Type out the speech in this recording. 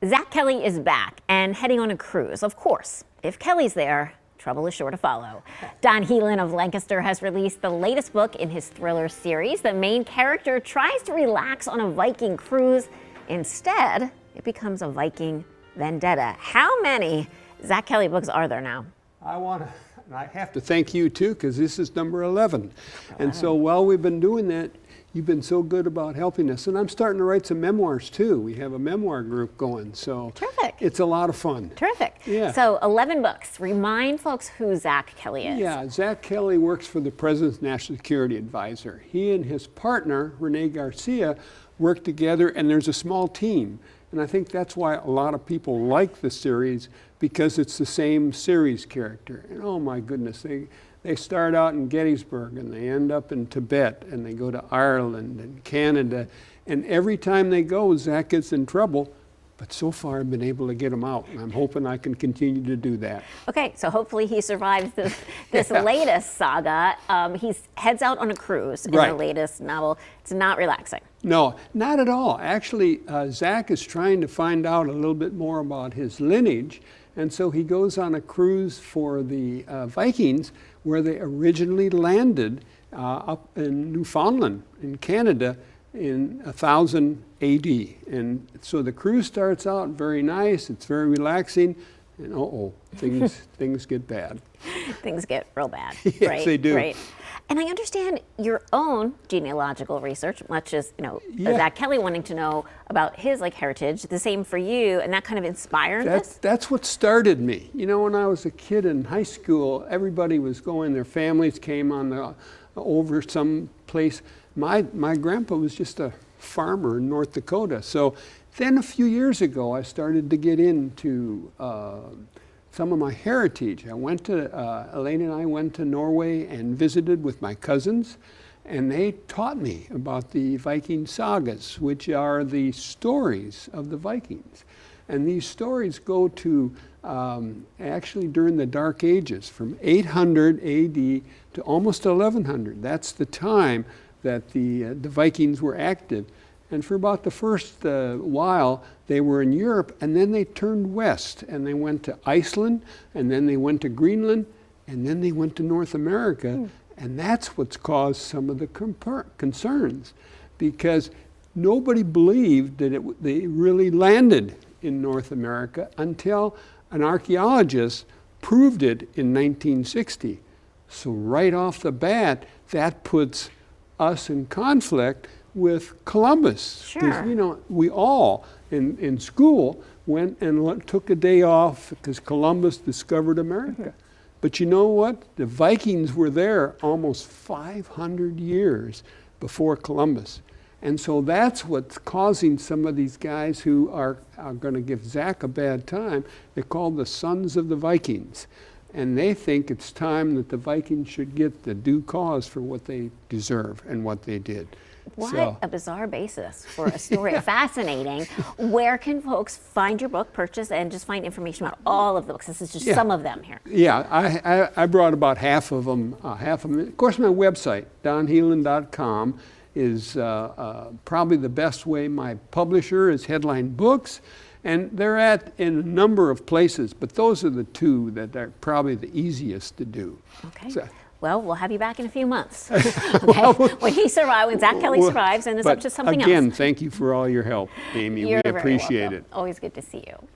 Zack Kelly is back and heading on a cruise. Of course, if Kelly's there, trouble is sure to follow. Don Helin of Lancaster has released the latest book in his thriller series. The main character tries to relax on a Viking cruise. Instead, it becomes a Viking Vendetta. How many Zack Kelly books are there now? I have to thank you too, because this is number 11. And so while we've been doing that, you've been so good about helping us. And I'm starting to write some memoirs too. We have a memoir group going, so terrific. It's a lot of fun. Terrific. Yeah. So 11 books. Remind folks who Zack Kelly is. Yeah, Zack Kelly works for the President's National Security Advisor. He and his partner, Rene Garcia, work together, and there's a small team. And I think that's why a lot of people like the series, because it's the same series character. And oh my goodness, they start out in Gettysburg and they end up in Tibet and they go to Ireland and Canada. And every time they go, Zack gets in trouble. But so far I've been able to get him out. And I'm hoping I can continue to do that. Okay, so hopefully he survives this latest saga. He heads out on a cruise in the latest novel. It's not relaxing. No, not at all. Actually, Zack is trying to find out a little bit more about his lineage. And so he goes on a cruise for the Vikings, where they originally landed up in Newfoundland in Canada in 1000 AD. And so the cruise starts out very nice, it's very relaxing, and things get bad. Things get real bad. Yes, right, they do. Right. And I understand your own genealogical research, much as Zack Kelly wanting to know about his heritage. The same for you, and that kind of inspired this. That's what started me. You know, when I was a kid in high school, everybody was going. Their families came on over some place. My grandpa was just a farmer in North Dakota. So then a few years ago, I started to get into some of my heritage. Elaine and I went to Norway and visited with my cousins, and they taught me about the Viking Sagas, which are the stories of the Vikings. And these stories go to actually during the Dark Ages, from 800 AD to almost 1100. That's the time that the Vikings were active. And for about the first while, they were in Europe, and then they turned west, and they went to Iceland, and then they went to Greenland, and then they went to North America. And that's what's caused some of the concerns, because nobody believed that they really landed in North America until an archaeologist proved it in 1960. So right off the bat, that puts us in conflict with Columbus. Sure. You know, we all in school went and took a day off because Columbus discovered America. But you know what? The Vikings were there almost 500 years before Columbus. And so that's what's causing some of these guys who are going to give Zack a bad time. They're called the Sons of the Vikings. And they think it's time that the Vikings should get the due cause for what they deserve and what they did. What a bizarre basis for a story. Fascinating. Where can folks find your book, purchase, and just find information about all of the books? This is just some of them here. Yeah, I brought about half of them. Of course, my website, donhelin.com, is probably the best way. My publisher is Headline Books, and they're in a number of places, but those are the two that are probably the easiest to do. Okay. So, well, we'll have you back in a few months. Okay? when Zack Kelly survives and is up to something else. Again, thank you for all your help, Amy. You're we appreciate very welcome. it. Always good to see you.